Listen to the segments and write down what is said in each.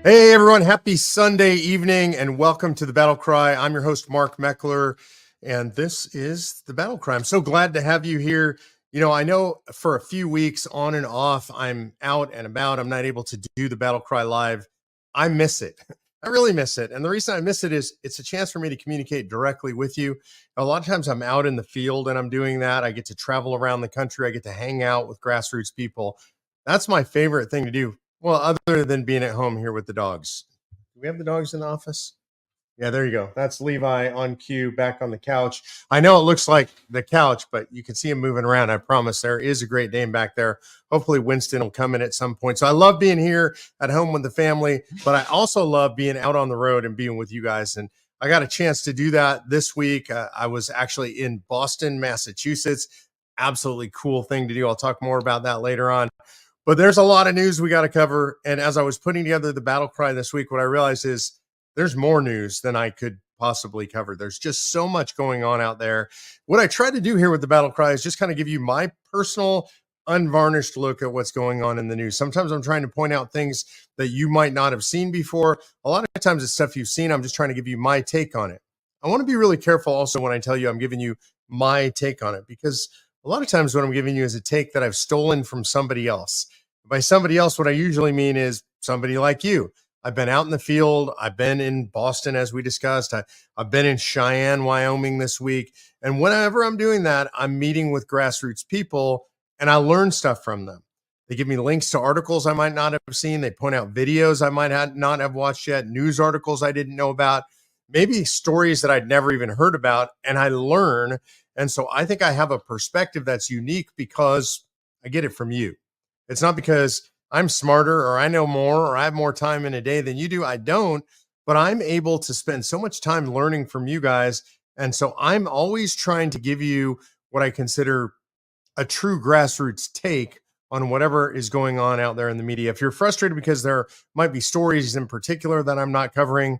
Hey everyone, happy Sunday evening and welcome to the BattleCry. I'm your host, Mark Meckler, and this is the BattleCry. I'm so glad to have you here. You know, I know for a few weeks on and off, I'm out and about. I'm not able to do the BattleCry live. I miss it. I really miss it. And the reason I miss it is it's a chance for me to communicate directly with you. A lot of times I'm out in the field and I'm doing that. I get to travel around the country. I get to hang out with grassroots people. That's my favorite thing to do. Well, other than being at home here with the dogs. Do we have the dogs in the office? Yeah, there you go. That's Levi on cue, back on the couch. I know it looks like the couch, but you can see him moving around. I promise there is a Great Dane back there. Hopefully Winston will come in at some point. So I love being here at home with the family, but I also love being out on the road and being with you guys. And I got a chance to do that this week. I was actually in Boston, Massachusetts. Absolutely cool thing to do. I'll talk more about that later on. But there's a lot of news we got to cover. And as I was putting together the BattleCry this week, what I realized is there's more news than I could possibly cover. There's just so much going on out there. What I try to do here with the BattleCry is just kind of give you my personal, unvarnished look at what's going on in the news. Sometimes I'm trying to point out things that you might not have seen before. A lot of times it's stuff you've seen. I'm just trying to give you my take on it. I want to be really careful also when I tell you I'm giving you my take on it, because a lot of times what I'm giving you is a take that I've stolen from somebody else. By somebody else, what I usually mean is somebody like you. I've been out in the field. I've been in Boston, as we discussed. I've been in Cheyenne, Wyoming this week. And whenever I'm doing that, I'm meeting with grassroots people and I learn stuff from them. They give me links to articles I might not have seen. They point out videos I might not have watched yet, news articles I didn't know about, maybe stories that I'd never even heard about, and I learn. And so I think I have a perspective that's unique because I get it from you. It's not because I'm smarter or I know more or I have more time in a day than you do. I don't, but I'm able to spend so much time learning from you guys. And so I'm always trying to give you what I consider a true grassroots take on whatever is going on out there in the media. If you're frustrated because there might be stories in particular that I'm not covering,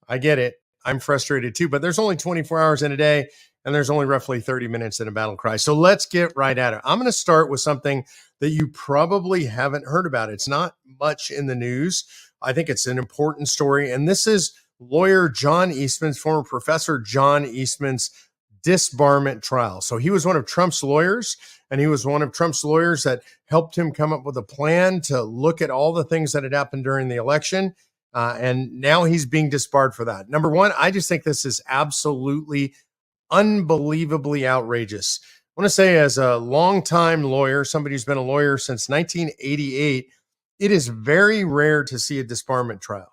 I get it. I'm frustrated too, but there's only 24 hours in a day and there's only roughly 30 minutes in a BattleCry. So let's get right at it. I'm going to start with something that you probably haven't heard about. It's not much in the news. I think it's an important story. And this is lawyer John Eastman's, former professor John Eastman's disbarment trial. So he was one of Trump's lawyers, and he was one of Trump's lawyers that helped him come up with a plan to look at all the things that had happened during the election. And now he's being disbarred for that. Number one, I just think this is absolutely unbelievably outrageous. I want to say, as a longtime lawyer, somebody who's been a lawyer since 1988, it is very rare to see a disbarment trial.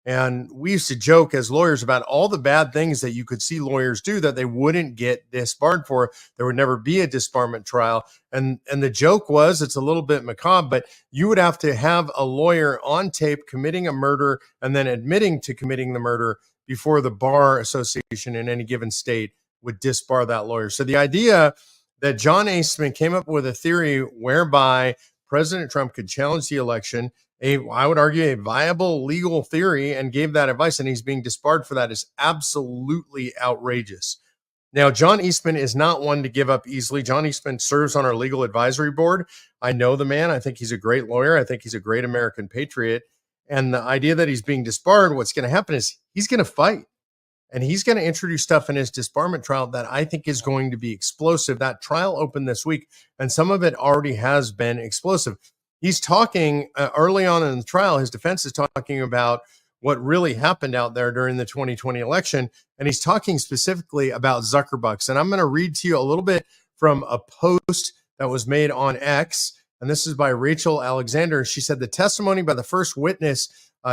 And we used to joke as lawyers about all the bad things that you could see lawyers do that they wouldn't get disbarred for. There would never be a disbarment trial. And the joke was, it's a little bit macabre, but you would have to have a lawyer on tape committing a murder and then admitting to committing the murder before the bar association in any given state would disbar that lawyer. So the idea that John Eastman came up with a theory whereby President Trump could challenge the election, I would argue a viable legal theory, and gave that advice, and he's being disbarred for that, is absolutely outrageous. Now, John Eastman is not one to give up easily. John Eastman serves on our legal advisory board. I know the man. I think he's a great lawyer. I think he's a great American patriot. And the idea that he's being disbarred, what's going to happen is he's going to fight. And he's going to introduce stuff in his disbarment trial that I think is going to be explosive. That trial opened this week, and some of it already has been explosive. He's talking early on in the trial. His defense is talking about what really happened out there during the 2020 election. And he's talking specifically about Zuckerbucks. And I'm going to read to you a little bit from a post that was made on X. And this is by Rachel Alexander. She said the testimony by the first witness,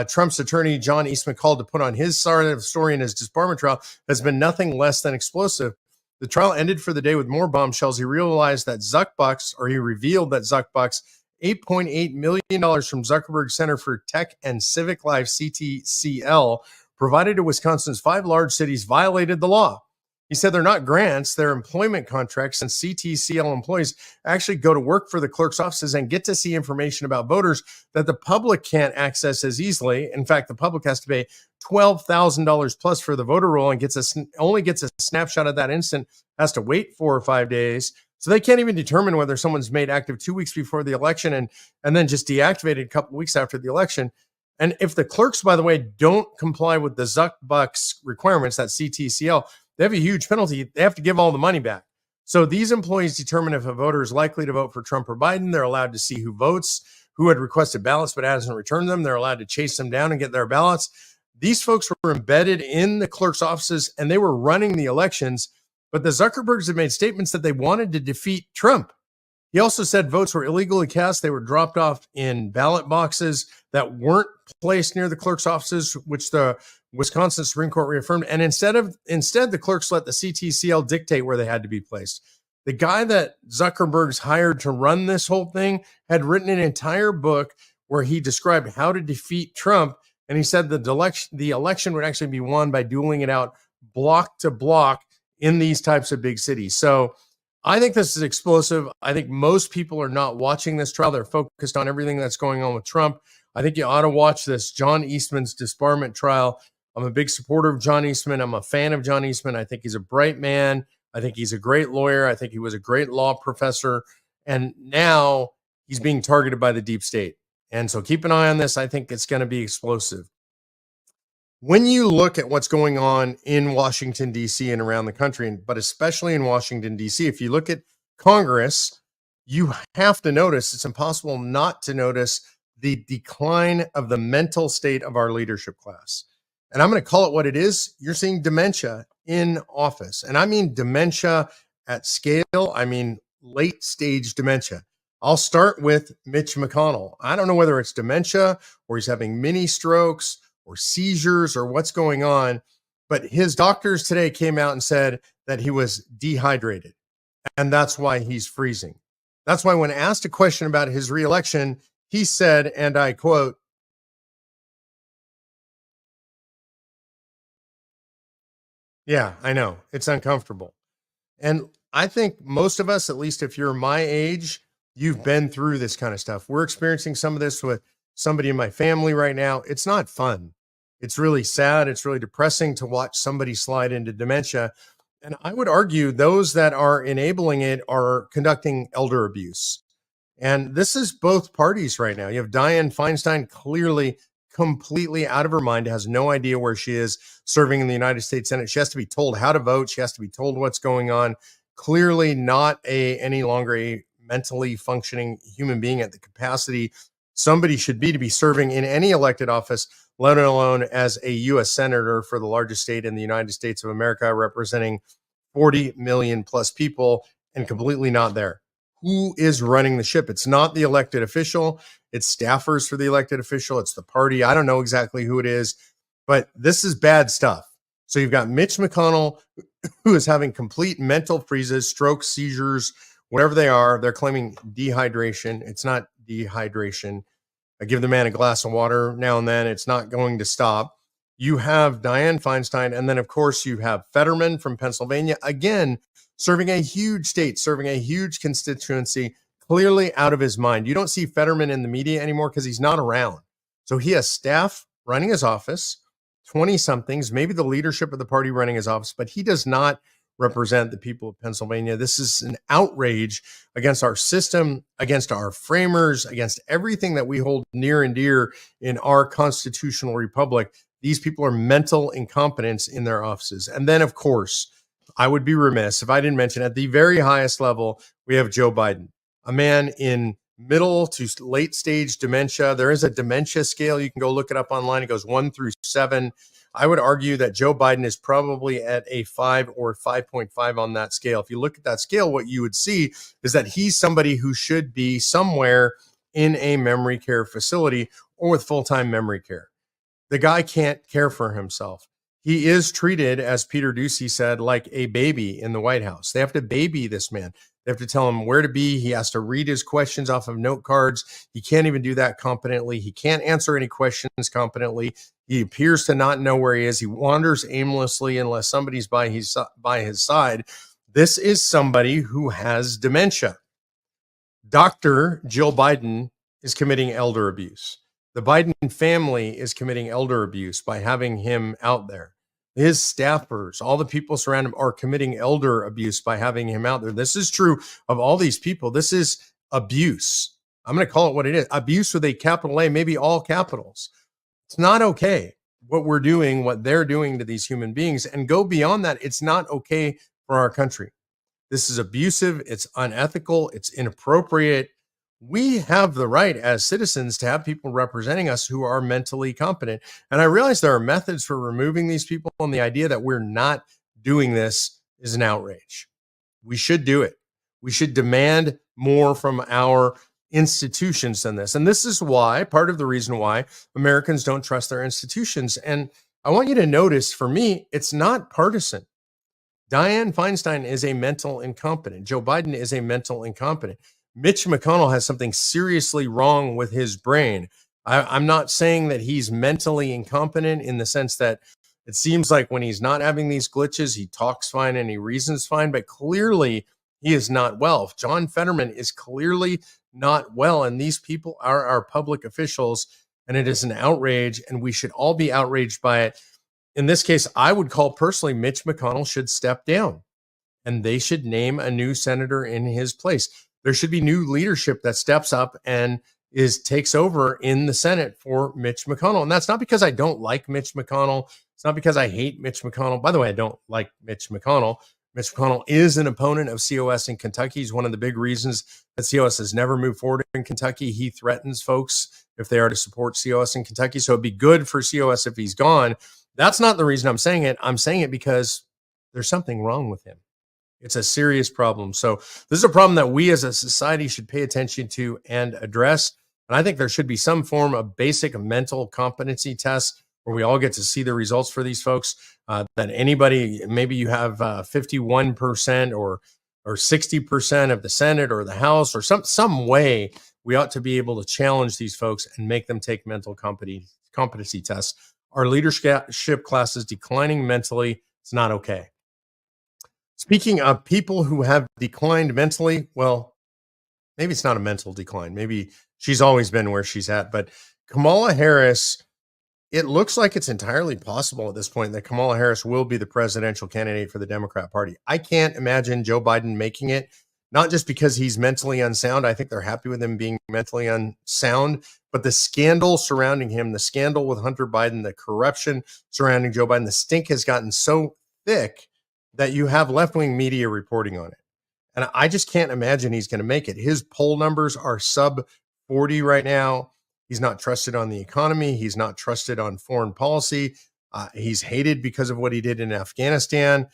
Trump's attorney, John Eastman, called to put on his side of the story in his disbarment trial, has been nothing less than explosive. The trial ended for the day with more bombshells. He revealed that Zuckerbucks $8.8 million from Zuckerberg Center for Tech and Civic Life, CTCL, provided to Wisconsin's 5 large cities, violated the law. He said they're not grants, they're employment contracts, and CTCL employees actually go to work for the clerk's offices and get to see information about voters that the public can't access as easily. In fact, the public has to pay $12,000 plus for the voter roll and only gets a snapshot of that instant, has to wait 4 or 5 days. So they can't even determine whether someone's made active 2 weeks before the election and then just deactivated a couple of weeks after the election. And if the clerks, by the way, don't comply with the Zuck Bucks requirements, that CTCL, they have a huge penalty. They have to give all the money back. So these employees determine if a voter is likely to vote for Trump or Biden. They're allowed to see who votes, who had requested ballots but hasn't returned them. They're allowed to chase them down and get their ballots. These folks were embedded in the clerk's offices and they were running the elections. But the Zuckerbergs had made statements that they wanted to defeat Trump. He also said votes were illegally cast. They were dropped off in ballot boxes that weren't placed near the clerk's offices, which the Wisconsin Supreme Court reaffirmed. And instead, the clerks let the CTCL dictate where they had to be placed. The guy that Zuckerberg's hired to run this whole thing had written an entire book where he described how to defeat Trump. And he said the election would actually be won by dueling it out block to block in these types of big cities. So I think this is explosive. I think most people are not watching this trial. They're focused on everything that's going on with Trump. I think you ought to watch this John Eastman's disbarment trial. I'm a big supporter of John Eastman. I'm a fan of John Eastman. I think he's a bright man. I think he's a great lawyer. I think he was a great law professor. And now he's being targeted by the deep state. And so keep an eye on this. I think it's going to be explosive. When you look at what's going on in Washington, D.C. and around the country, but especially in Washington, D.C., if you look at Congress, you have to notice, it's impossible not to notice the decline of the mental state of our leadership class. And I'm going to call it what it is. You're seeing dementia in office. And I mean dementia at scale. I mean late stage dementia. I'll start with Mitch McConnell. I don't know whether it's dementia or he's having mini strokes or seizures or what's going on, but his doctors today came out and said that he was dehydrated, and that's why he's freezing. That's why when asked a question about his reelection, he said, and I quote, "Yeah, I know, it's uncomfortable." And I think most of us, at least if you're my age, you've been through this kind of stuff. We're experiencing some of this with somebody in my family right now. It's not fun. It's really sad. It's really depressing to watch somebody slide into dementia. And I would argue those that are enabling it are conducting elder abuse. And this is both parties right now. You have Dianne Feinstein clearly completely out of her mind, has no idea where she is serving in the United States Senate. She has to be told how to vote. She has to be told what's going on. Clearly not any longer a mentally functioning human being at the capacity somebody should be to be serving in any elected office, let alone as a U.S. senator for the largest state in the United States of America, representing 40 million plus people, and completely not there. Who is running the ship? It's not the elected official. It's staffers for the elected official. It's the party. I don't know exactly who it is, but this is bad stuff. So you've got Mitch McConnell, who is having complete mental freezes, strokes, seizures, whatever they are. They're claiming dehydration. It's not dehydration. I give the man a glass of water now and then. It's not going to stop. You have Dianne Feinstein. And then, of course, you have Fetterman from Pennsylvania, again, serving a huge state, serving a huge constituency, clearly out of his mind. You don't see Fetterman in the media anymore because he's not around. So he has staff running his office, 20-somethings, maybe the leadership of the party running his office, but he does not represent the people of Pennsylvania. This is an outrage against our system, against our framers, against everything that we hold near and dear in our constitutional republic. These people are mental incompetents in their offices. And then, of course, I would be remiss if I didn't mention at the very highest level, we have Joe Biden, a man in middle to late stage dementia. There is a dementia scale. You can go look it up online. It goes 1 through 7. I would argue that Joe Biden is probably at a 5 or 5.5 on that scale. If you look at that scale, what you would see is that he's somebody who should be somewhere in a memory care facility or with full-time memory care. The guy can't care for himself. He is treated, as Peter Doocy said, like a baby in the White House. They have to baby this man. They have to tell him where to be. He has to read his questions off of note cards. He can't even do that competently. He can't answer any questions competently. He appears to not know where he is. He wanders aimlessly unless somebody's by his side. This is somebody who has dementia. Dr. Jill Biden is committing elder abuse. The Biden family is committing elder abuse by having him out there. His staffers, all the people surrounding him are committing elder abuse by having him out there. This is true of all these people. This is abuse. I'm going to call it what it is. Abuse with a capital A, maybe all capitals. It's not okay what we're doing, what they're doing to these human beings, and go beyond that. It's not okay for our country. This is abusive. It's unethical. It's inappropriate. We have the right as citizens to have people representing us who are mentally competent. And I realize there are methods for removing these people, and the idea that we're not doing this is an outrage. We should do it. We should demand more from our institutions than this. And this is why, part of the reason why Americans don't trust their institutions. And I want you to notice, for me, it's not partisan. Dianne Feinstein is a mental incompetent. Joe Biden is a mental incompetent. Mitch McConnell has something seriously wrong with his brain. I'm not saying that he's mentally incompetent in the sense that it seems like when he's not having these glitches, he talks fine and he reasons fine, but clearly he is not well. John Fetterman is clearly not well, and these people are our public officials, and it is an outrage, and we should all be outraged by it. In this case, I would call personally Mitch McConnell should step down, and they should name a new senator in his place. There should be new leadership that steps up and takes over in the Senate for Mitch McConnell. And that's not because I don't like Mitch McConnell. It's not because I hate Mitch McConnell. By the way, I don't like Mitch McConnell. Mitch McConnell is an opponent of COS in Kentucky. He's one of the big reasons that COS has never moved forward in Kentucky. He threatens folks if they are to support COS in Kentucky. So it'd be good for COS if he's gone. That's not the reason I'm saying it. I'm saying it because there's something wrong with him. It's a serious problem. So this is a problem that we as a society should pay attention to and address. And I think there should be some form of basic mental competency tests where we all get to see the results for these folks. That anybody, maybe you have 51% or 60% of the Senate or the House or some way we ought to be able to challenge these folks and make them take mental competency tests. Our leadership class is declining mentally. It's not okay. Speaking of people who have declined mentally, well, maybe it's not a mental decline. Maybe she's always been where she's at. But Kamala Harris, it looks like it's entirely possible at this point that Kamala Harris will be the presidential candidate for the Democrat Party. I can't imagine Joe Biden making it, not just because he's mentally unsound. I think they're happy with him being mentally unsound, but the scandal surrounding him, the scandal with Hunter Biden, the corruption surrounding Joe Biden, the stink has gotten so thick that you have left-wing media reporting on it. And I just can't imagine he's going to make it. His poll numbers are sub 40 right now. He's not trusted on the economy. He's not trusted on foreign policy. He's hated because of what he did in Afghanistan.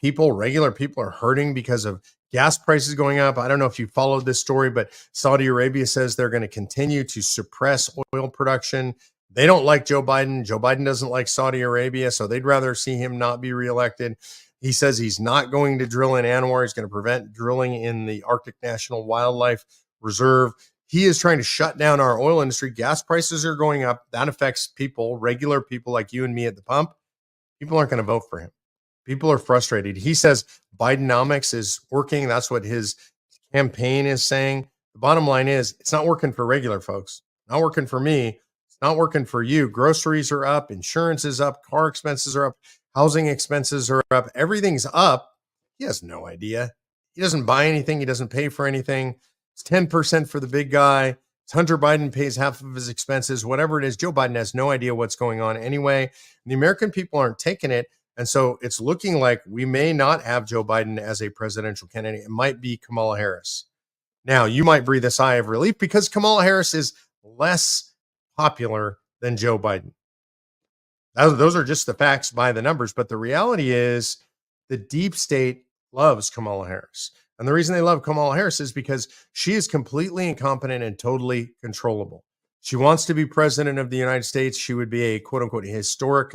Regular people are hurting because of gas prices going up. I don't know if you followed this story, but Saudi Arabia says they're going to continue to suppress oil production. They don't like Joe Biden. Joe Biden doesn't like Saudi Arabia, so they'd rather see him not be reelected. He says he's not going to drill in Anwar. He's going to prevent drilling in the Arctic National Wildlife Reserve. He is trying to shut down our oil industry. Gas prices are going up. That affects people, regular people like you and me at the pump. People aren't going to vote for him. People are frustrated. He says Bidenomics is working. That's what his campaign is saying. The bottom line is it's not working for regular folks. Not working for me. It's not working for you. Groceries are up. Insurance is up. Car expenses are up. Housing expenses are up. Everything's up. He has no idea. He doesn't buy anything. He doesn't pay for anything. It's 10% for the big guy. Hunter Biden pays half of his expenses, whatever it is. Joe Biden has no idea what's going on anyway. And the American people aren't taking it. And so it's looking like we may not have Joe Biden as a presidential candidate. It might be Kamala Harris. Now, you might breathe a sigh of relief because Kamala Harris is less popular than Joe Biden. Those are just the facts by the numbers. But the reality is the deep state loves Kamala Harris. And the reason they love Kamala Harris is because she is completely incompetent and totally controllable. She wants to be president of the United States. She would be a quote unquote historic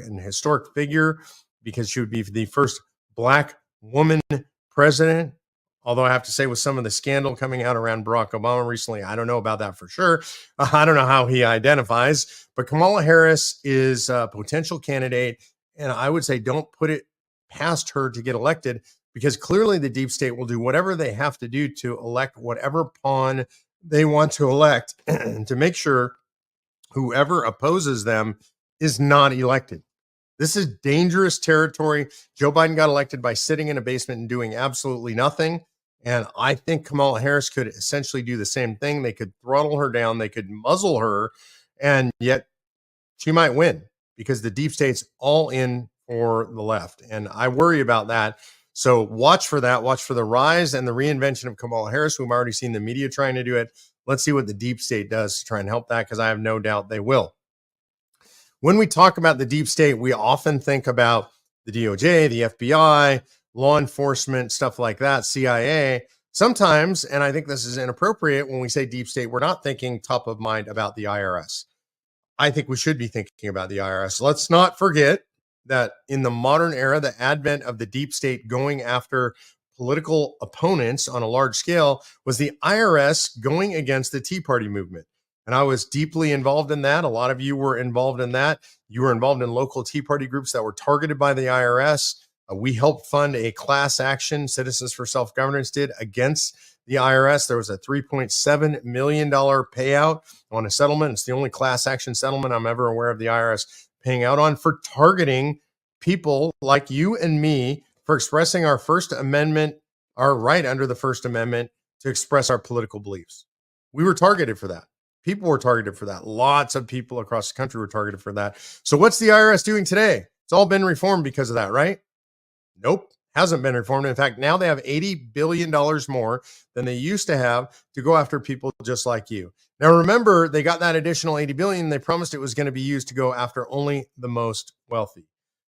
figure because she would be the first Black woman president. Although I have to say, with some of the scandal coming out around Barack Obama recently, I don't know about that for sure. I don't know how he identifies, but Kamala Harris is a potential candidate. And I would say don't put it past her to get elected, because clearly the deep state will do whatever they have to do to elect whatever pawn they want to elect to make sure whoever opposes them is not elected. This is dangerous territory. Joe Biden got elected by sitting in a basement and doing absolutely nothing. And I think Kamala Harris could essentially do the same thing. They could throttle her down. They could muzzle her and yet she might win because the deep state's all in for the left. And I worry about that. So watch for that. Watch for the rise and the reinvention of Kamala Harris. We've already seen the media trying to do it. Let's see what the deep state does to try and help that, because I have no doubt they will. When we talk about the deep state, we often think about the DOJ, the FBI, law enforcement, stuff like that, CIA. Sometimes, and I think this is inappropriate, when we say deep state, we're not thinking top of mind about the IRS. I think we should be thinking about the IRS. Let's not forget that in the modern era, the advent of the deep state going after political opponents on a large scale was the IRS going against the Tea Party movement. And I was deeply involved in that. A lot of you were involved in that. You were involved in local Tea Party groups that were targeted by the IRS. We helped fund a class action Citizens for Self-Governance did against the IRS. There was a $3.7 million payout on a settlement. It's the only class action settlement I'm ever aware of the IRS paying out on for targeting people like you and me for expressing our First Amendment, our right under the First Amendment to express our political beliefs. We were targeted for that. People were targeted for that. Lots of people across the country were targeted for that. So what's the IRS doing today? It's all been reformed because of that, right? Nope, hasn't been reformed. In fact, now they have $80 billion more than they used to have to go after people just like you. Now, remember, they got that additional $80 billion. They promised it was going to be used to go after only the most wealthy.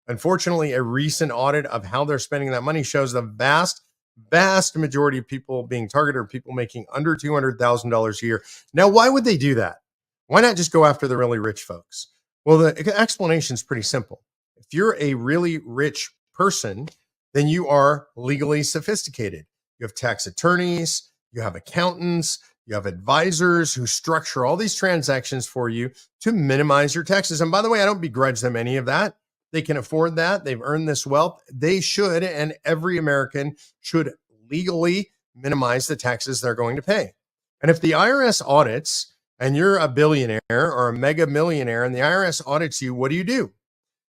Unfortunately, a recent audit of how they're spending that money shows the vast majority of people being targeted are people making under $200,000 a year. Now, why would they do that? Why not just go after the really rich folks? Well, the explanation is pretty simple. If you're a really rich person, then you are legally sophisticated. You have tax attorneys, you have accountants, you have advisors who structure all these transactions for you to minimize your taxes. And by the way, I don't begrudge them any of that. They can afford that. They've earned this wealth. They should, and every American should legally minimize the taxes they're going to pay. And if the IRS audits and you're a billionaire or a mega millionaire and the IRS audits you, what do?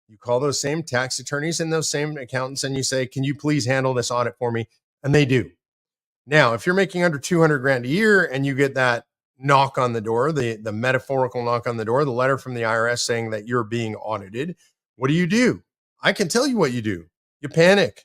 You call those same tax attorneys and those same accountants and you say, can you please handle this audit for me? And they do. Now, if you're making under 200 grand a year and you get that knock on the door, the metaphorical knock on the door, the letter from the IRS saying that you're being audited, what do? I can tell you what you do. You panic,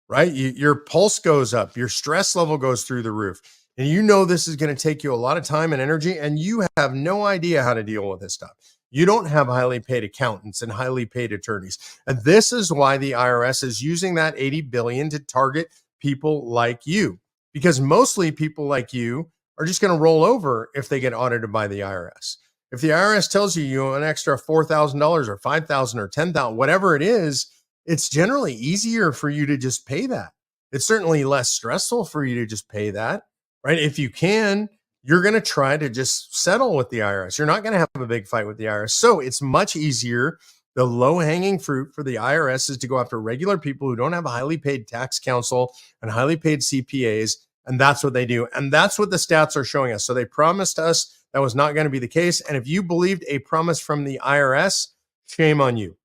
right? Your pulse goes up, your stress level goes through the roof. And you know this is going to take you a lot of time and energy, and you have no idea how to deal with this stuff. You don't have highly paid accountants and highly paid attorneys. And this is why the IRS is using that $80 billion to target people like you, because mostly people like you are just going to roll over if they get audited by the IRS. If the IRS tells you owe an extra $4,000 or $5,000 or $10,000, whatever it is, it's generally easier for you to just pay that. It's certainly less stressful for you to just pay that, right? If you can, you're going to try to just settle with the IRS. You're not going to have a big fight with the IRS. So it's much easier. The low-hanging fruit for the IRS is to go after regular people who don't have a highly paid tax counsel and highly paid CPAs, and that's what they do. And that's what the stats are showing us. So they promised us that was not going to be the case. And if you believed a promise from the IRS, shame on you.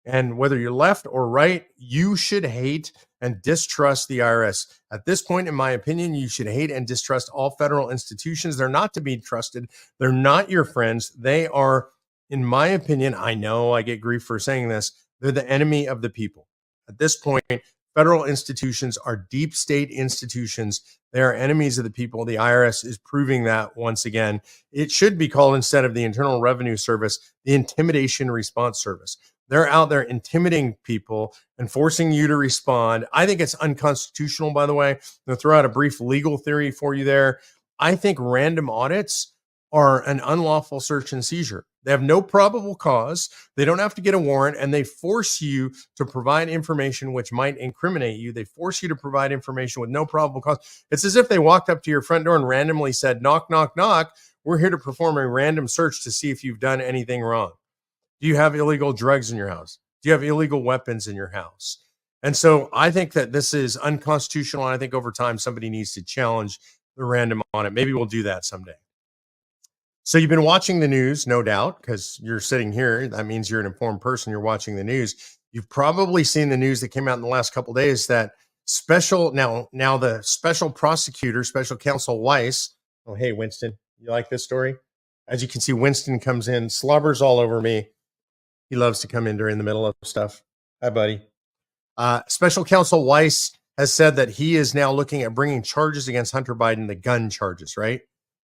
And whether you're left or right, you should hate and distrust the IRS. At this point, in my opinion, you should hate and distrust all federal institutions. They're not to be trusted. They're not your friends. They are, in my opinion, I know I get grief for saying this, they're the enemy of the people. At this point, federal institutions are deep state institutions. They are enemies of the people. The IRS is proving that once again. It should be called, instead of the Internal Revenue Service, the Intimidation Response Service. They're out there intimidating people and forcing you to respond. I think it's unconstitutional, by the way. I'm going to throw out a brief legal theory for you there. I think random audits are an unlawful search and seizure. They have no probable cause. They don't have to get a warrant, and they force you to provide information which might incriminate you. They force you to provide information with no probable cause. It's as if they walked up to your front door and randomly said, knock, knock, knock. We're here to perform a random search to see if you've done anything wrong. Do you have illegal drugs in your house? Do you have illegal weapons in your house? And so I think that this is unconstitutional. And I think over time, somebody needs to challenge the random audit. Maybe we'll do that someday. So you've been watching the news, no doubt, because you're sitting here. That means you're an informed person. You're watching the news. You've probably seen the news that came out in the last couple of days that now the special prosecutor, special counsel Weiss. Oh, hey, Winston, you like this story? As you can see, Winston comes in, slobbers all over me. He loves to come in during the middle of stuff. Hi, buddy. Special Counsel Weiss has said that he is now looking at bringing charges against Hunter Biden, the gun charges, right?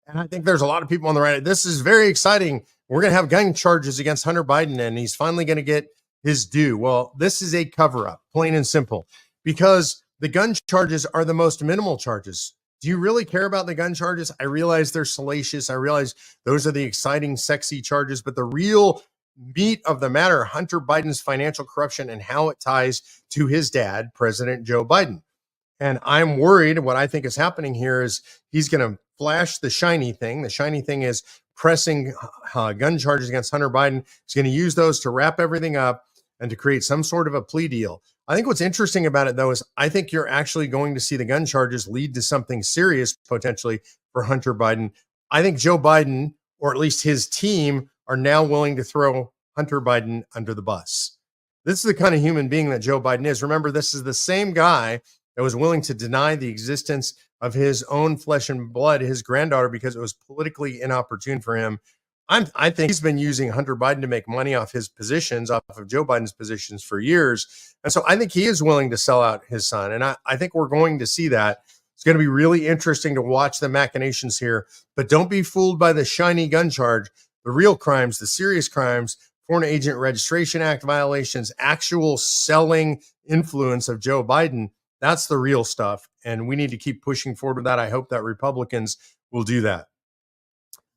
And I think there's a lot of people on the right. This is very exciting. We're going to have gun charges against Hunter Biden, and he's finally going to get his due. Well, this is a cover-up, plain and simple, because the gun charges are the most minimal charges. Do you really care about the gun charges? I realize they're salacious. I realize those are the exciting, sexy charges, but the real meat of the matter, Hunter Biden's financial corruption and how it ties to his dad, President Joe Biden. And I'm worried what I think is happening here is he's going to flash the shiny thing. The shiny thing is pressing gun charges against Hunter Biden. He's going to use those to wrap everything up and to create some sort of a plea deal. I think what's interesting about it, though, is I think you're actually going to see the gun charges lead to something serious potentially for Hunter Biden. I think Joe Biden, or at least his team, are now willing to throw Hunter Biden under the bus. This is the kind of human being that Joe Biden is. Remember, this is the same guy that was willing to deny the existence of his own flesh and blood, his granddaughter, because it was politically inopportune for him. I think he's been using Hunter Biden to make money off his positions, off of Joe Biden's positions for years. And so I think he is willing to sell out his son. And I think we're going to see that. It's going to be really interesting to watch the machinations here. But don't be fooled by the shiny gun charge. The real crimes, the serious crimes, Foreign Agent Registration Act violations, actual selling influence of Joe Biden, that's the real stuff. And we need to keep pushing forward with that. I hope that Republicans will do that.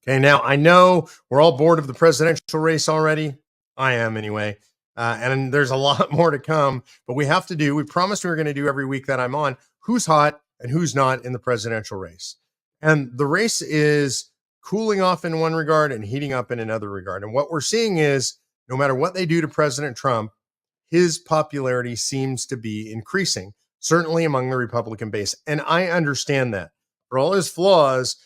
Okay, now I know we're all bored of the presidential race already. I am anyway. And there's a lot more to come, but we promised we were going to do every week that I'm on, who's hot and who's not in the presidential race. And the race is cooling off in one regard and heating up in another regard. And what we're seeing is no matter what they do to President Trump, his popularity seems to be increasing, certainly among the Republican base. And I understand that. For all his flaws,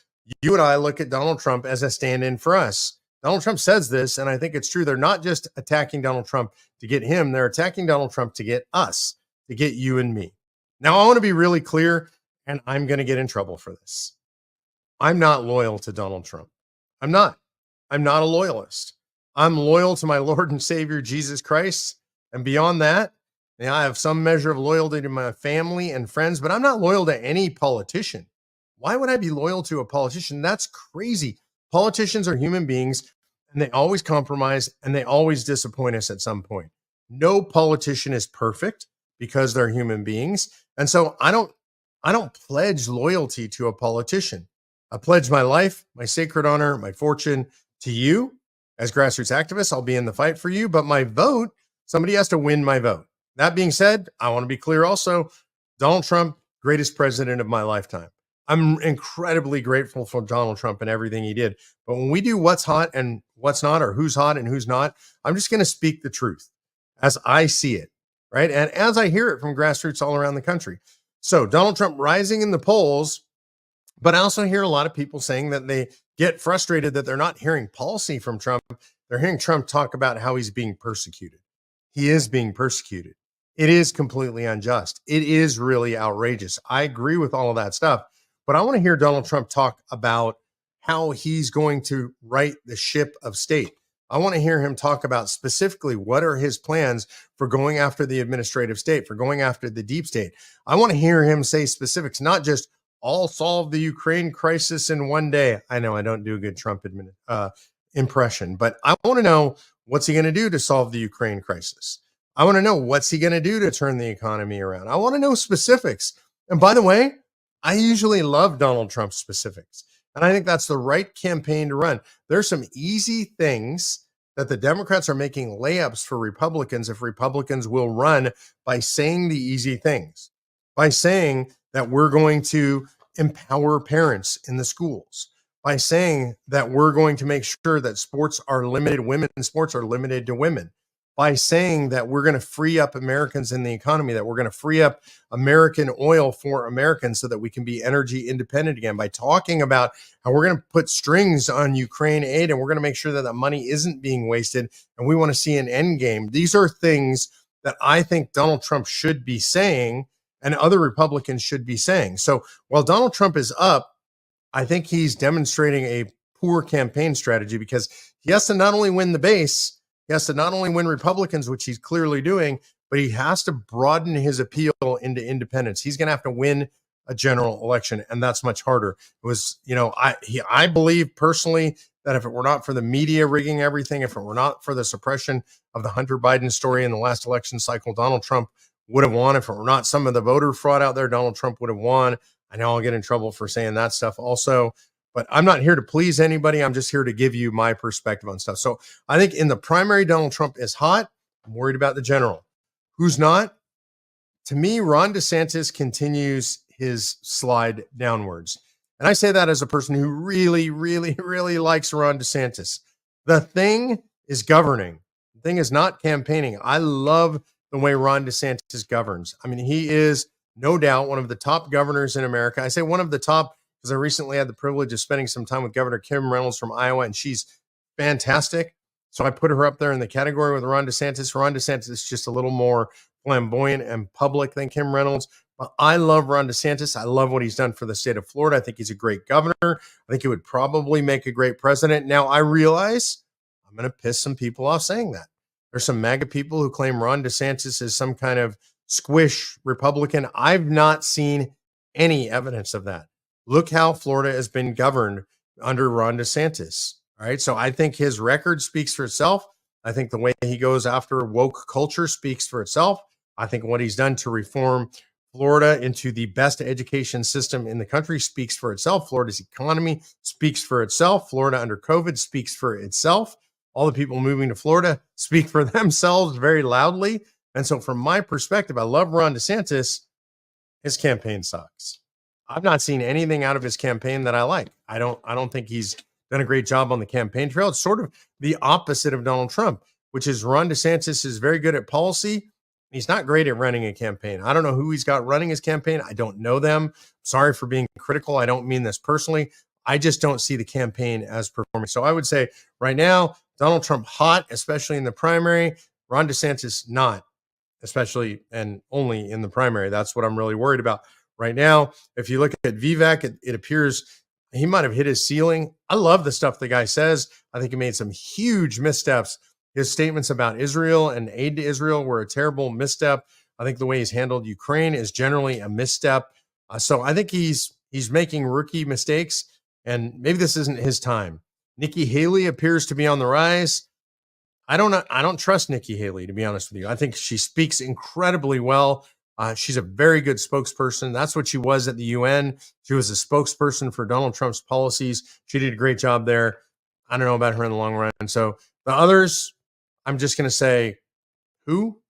you and I look at Donald Trump as a stand-in for us. Donald Trump says this, and I think it's true. They're not just attacking Donald Trump to get him. They're attacking Donald Trump to get us, to get you and me. Now, I want to be really clear, and I'm going to get in trouble for this. I'm not loyal to Donald Trump. I'm not a loyalist. I'm loyal to my Lord and Savior, Jesus Christ. And beyond that, I have some measure of loyalty to my family and friends, but I'm not loyal to any politician. Why would I be loyal to a politician? That's crazy. Politicians are human beings, and they always compromise, and they always disappoint us at some point. No politician is perfect because they're human beings. And so I don't pledge loyalty to a politician. I pledge my life, my sacred honor, my fortune to you. As grassroots activists, I'll be in the fight for you, but my vote, somebody has to win my vote. That being said, I want to be clear also, Donald Trump, greatest president of my lifetime. I'm incredibly grateful for Donald Trump and everything he did. But when we do what's hot and what's not, or who's hot and who's not, I'm just going to speak the truth as I see it, right? And as I hear it from grassroots all around the country. So Donald Trump rising in the polls, but I also hear a lot of people saying that they get frustrated that they're not hearing policy from Trump. They're hearing Trump talk about how he's being persecuted. He is being persecuted. It is completely unjust. It is really outrageous. I agree with all of that stuff. But I want to hear Donald Trump talk about how he's going to right the ship of state. I want to hear him talk about specifically what are his plans for going after the administrative state, for going after the deep state. I want to hear him say specifics, not just I'll solve the Ukraine crisis in one day. I know I don't do a good Trump impression, but I want to know what's he going to do to solve the Ukraine crisis. I want to know what's he going to do to turn the economy around. I want to know specifics. And by the way, I usually love Donald Trump's specifics, and I think that's the right campaign to run. There's some easy things that the Democrats are making layups for Republicans if Republicans will run by saying the easy things, by saying that we're going to empower parents in the schools, by saying that we're going to make sure that sports are limited, women's sports are limited to women, by saying that we're going to free up Americans in the economy, that we're going to free up American oil for Americans so that we can be energy independent again, by talking about how we're going to put strings on Ukraine aid and we're going to make sure that that money isn't being wasted and we want to see an end game. These are things that I think Donald Trump should be saying and other Republicans should be saying. So while Donald Trump is up, I think he's demonstrating a poor campaign strategy, because he has to not only win the base, he has to not only win Republicans, which he's clearly doing, but he has to broaden his appeal into independents. He's going to have to win a general election, and that's much harder. It was, I believe personally that if it were not for the media rigging everything, if it were not for the suppression of the Hunter Biden story in the last election cycle, Donald Trump would have won. If it were not some of the voter fraud out there, Donald Trump would have won. I know I'll get in trouble for saying that stuff also, but I'm not here to please anybody. I'm just here to give you my perspective on stuff. So I think in the primary, Donald Trump is hot. I'm worried about the general. Who's not? To me, Ron DeSantis continues his slide downwards. And I say that as a person who really, really, really likes Ron DeSantis. The thing is governing. The thing is not campaigning. I love the way Ron DeSantis governs. I mean, he is no doubt one of the top governors in America. I say one of the top because I recently had the privilege of spending some time with Governor Kim Reynolds from Iowa, and she's fantastic. So I put her up there in the category with Ron DeSantis. Ron DeSantis is just a little more flamboyant and public than Kim Reynolds. But I love Ron DeSantis. I love what he's done for the state of Florida. I think he's a great governor. I think he would probably make a great president. Now, I realize I'm going to piss some people off saying that. There's some MAGA people who claim Ron DeSantis is some kind of squish Republican. I've not seen any evidence of that. Look how Florida has been governed under Ron DeSantis. All right. So I think his record speaks for itself. I think the way he goes after woke culture speaks for itself. I think what he's done to reform Florida into the best education system in the country speaks for itself. Florida's economy speaks for itself. Florida under COVID speaks for itself. All the people moving to Florida speak for themselves very loudly. And so from my perspective, I love Ron DeSantis. His campaign sucks. I've not seen anything out of his campaign that I like. I don't think he's done a great job on the campaign trail. It's sort of the opposite of Donald Trump, which is Ron DeSantis is very good at policy. He's not great at running a campaign. I don't know who he's got running his campaign. I don't know them. Sorry for being critical. I don't mean this personally. I just don't see the campaign as performing. So I would say right now, Donald Trump hot, especially in the primary. Ron DeSantis not, especially and only in the primary. That's what I'm really worried about right now. If you look at Vivek, it appears he might have hit his ceiling. I love the stuff the guy says. I think he made some huge missteps. His statements about Israel and aid to Israel were a terrible misstep. I think the way he's handled Ukraine is generally a misstep. So I think he's making rookie mistakes, and maybe this isn't his time. Nikki Haley appears to be on the rise. I don't trust Nikki Haley, to be honest with you. I think she speaks incredibly well. She's a very good spokesperson. That's what she was at the UN. She was a spokesperson for Donald Trump's policies. She did a great job there. I don't know about her in the long run. So the others, I'm just going to say, who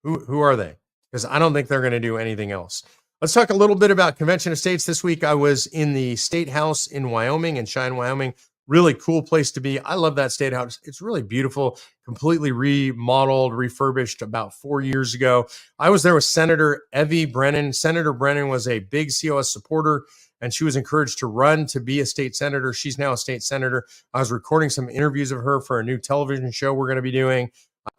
are they? Because I don't think they're going to do anything else. Let's talk a little bit about convention of states. This week I was in the State House in Wyoming, in Cheyenne, Wyoming. Really cool place to be. I love that State House. It's really beautiful, completely remodeled, refurbished about 4 years ago. I was there with Senator Evie Brennan. Senator Brennan was a big COS supporter, and she was encouraged to run to be a state senator. She's now a state senator. I was recording some interviews of her for a new television show we're going to be doing,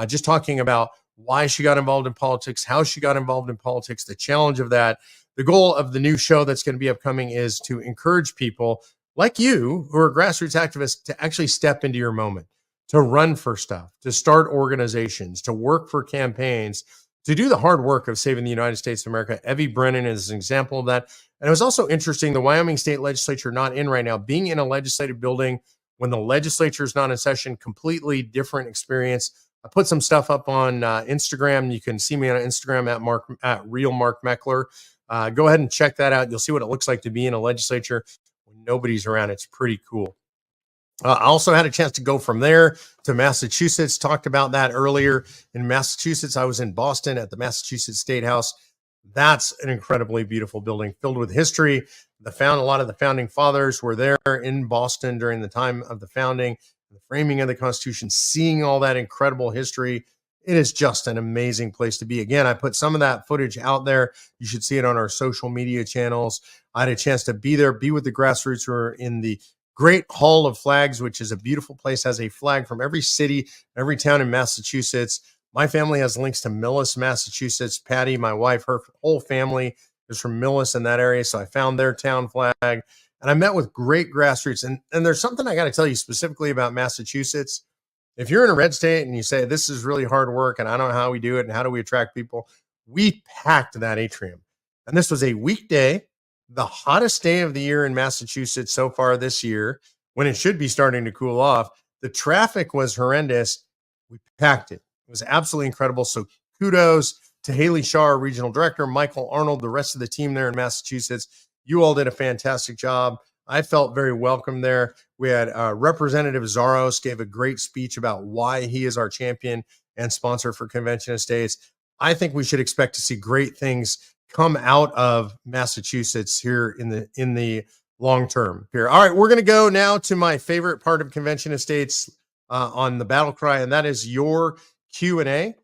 just talking about why she got involved in politics, how she got involved in politics, the challenge of that. The goal of the new show that's going to be upcoming is to encourage people like you who are grassroots activists to actually step into your moment, to run for stuff, to start organizations, to work for campaigns, to do the hard work of saving the United States of America. Evie Brennan is an example of that. And it was also interesting, the Wyoming State Legislature not in right now, being in a legislative building when the legislature is not in session, completely different experience. I put some stuff up on Instagram. You can see me on Instagram at Real Mark Meckler. Go ahead and check that out. You'll see what it looks like to be in a legislature when nobody's around. It's pretty cool. I also had a chance to go from there to Massachusetts. Talked about that earlier. In Massachusetts, I was in Boston at the Massachusetts State House. That's an incredibly beautiful building filled with history. A lot of the founding fathers were there in Boston during the time of the founding, the framing of the Constitution, seeing all that incredible history. It is just an amazing place to be. Again, I put some of that footage out there. You should see it on our social media channels. I had a chance to be there, be with the grassroots who are in the Great Hall of Flags, which is a beautiful place, has a flag from every city, every town in Massachusetts. My family has links to Millis, Massachusetts. Patty, my wife, her whole family is from Millis in that area. So I found their town flag. And I met with great grassroots. And there's something I got to tell you specifically about Massachusetts. If you're in a red state and you say, this is really hard work and I don't know how we do it and how do we attract people, we packed that atrium. And this was a weekday, the hottest day of the year in Massachusetts so far this year, when it should be starting to cool off. The traffic was horrendous. We packed it. It was absolutely incredible. So kudos to Haley Shaw, our regional director, Michael Arnold, the rest of the team there in Massachusetts. You all did a fantastic job. I felt very welcome there. We had Representative Zaros gave a great speech about why he is our champion and sponsor for Convention of States. I think we should expect to see great things come out of Massachusetts here in the long term here. All right, we're going to go now to my favorite part of Convention of States on the BattleCry, and that is your Q&A.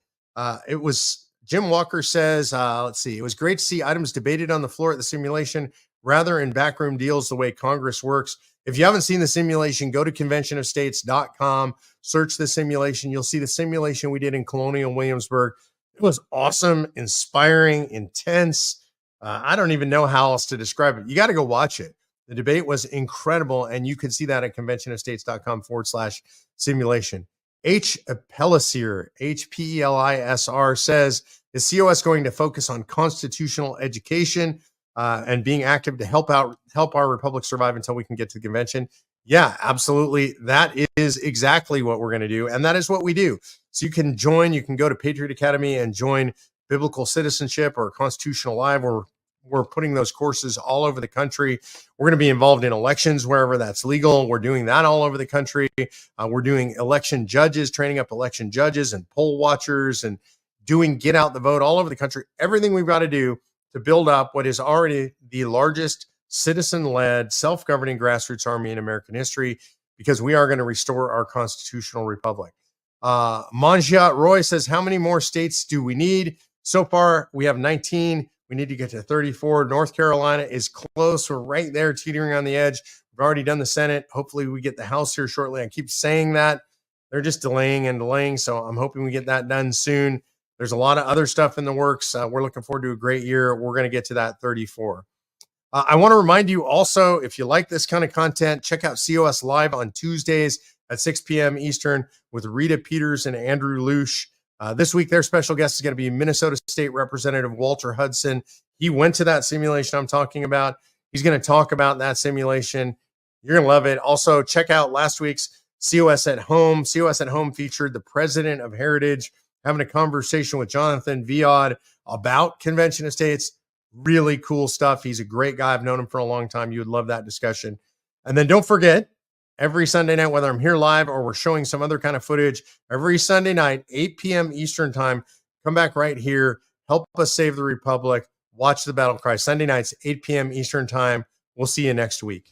It was Jim Walker says, let's see, it was great to see items debated on the floor at the simulation rather in backroom deals the way Congress works. If you haven't seen the simulation, go to conventionofstates.com, search the simulation. You'll see the simulation we did in Colonial Williamsburg. It was awesome, inspiring, intense. I don't even know how else to describe it. You got to go watch it. The debate was incredible, and you can see that at conventionofstates.com/simulation. H. Pellissier, H-P-E-L-I-S-R, says, is COS going to focus on constitutional education and being active to help our republic survive until we can get to the convention? Yeah, absolutely. That is exactly what we're going to do, and that is what we do. So you can join. You can go to Patriot Academy and join Biblical Citizenship or Constitutional Live, or we're putting those courses all over the country. We're going to be involved in elections wherever that's legal. We're doing that all over the country. We're doing election judges, training up election judges and poll watchers, and doing get out the vote all over the country. Everything we've got to do to build up what is already the largest citizen-led, self-governing grassroots army in American history, because we are going to restore our constitutional republic. Manjat Roy says, how many more states do we need? So far, we have 19. We need to get to 34. North Carolina is close. We're right there, teetering on the edge. We've already done the Senate. Hopefully, we get the House here shortly. I keep saying that. They're just delaying and delaying, so I'm hoping we get that done soon. There's a lot of other stuff in the works. We're looking forward to a great year. We're going to get to that 34. I want to remind you also, if you like this kind of content, check out COS Live on Tuesdays at 6 p.m. Eastern with Rita Peters and Andrew Lush. This week, their special guest is going to be Minnesota State Representative Walter Hudson. He went to that simulation I'm talking about. He's going to talk about that simulation. You're going to love it. Also, check out last week's COS at Home. COS at Home featured the president of Heritage having a conversation with Jonathan Viad about Convention of States. Really cool stuff. He's a great guy. I've known him for a long time. You would love that discussion. And then don't forget, every Sunday night, whether I'm here live or we're showing some other kind of footage, every Sunday night, 8 p.m. Eastern time, come back right here. Help us save the Republic. Watch the BattleCry. Sunday nights, 8 p.m. Eastern time. We'll see you next week.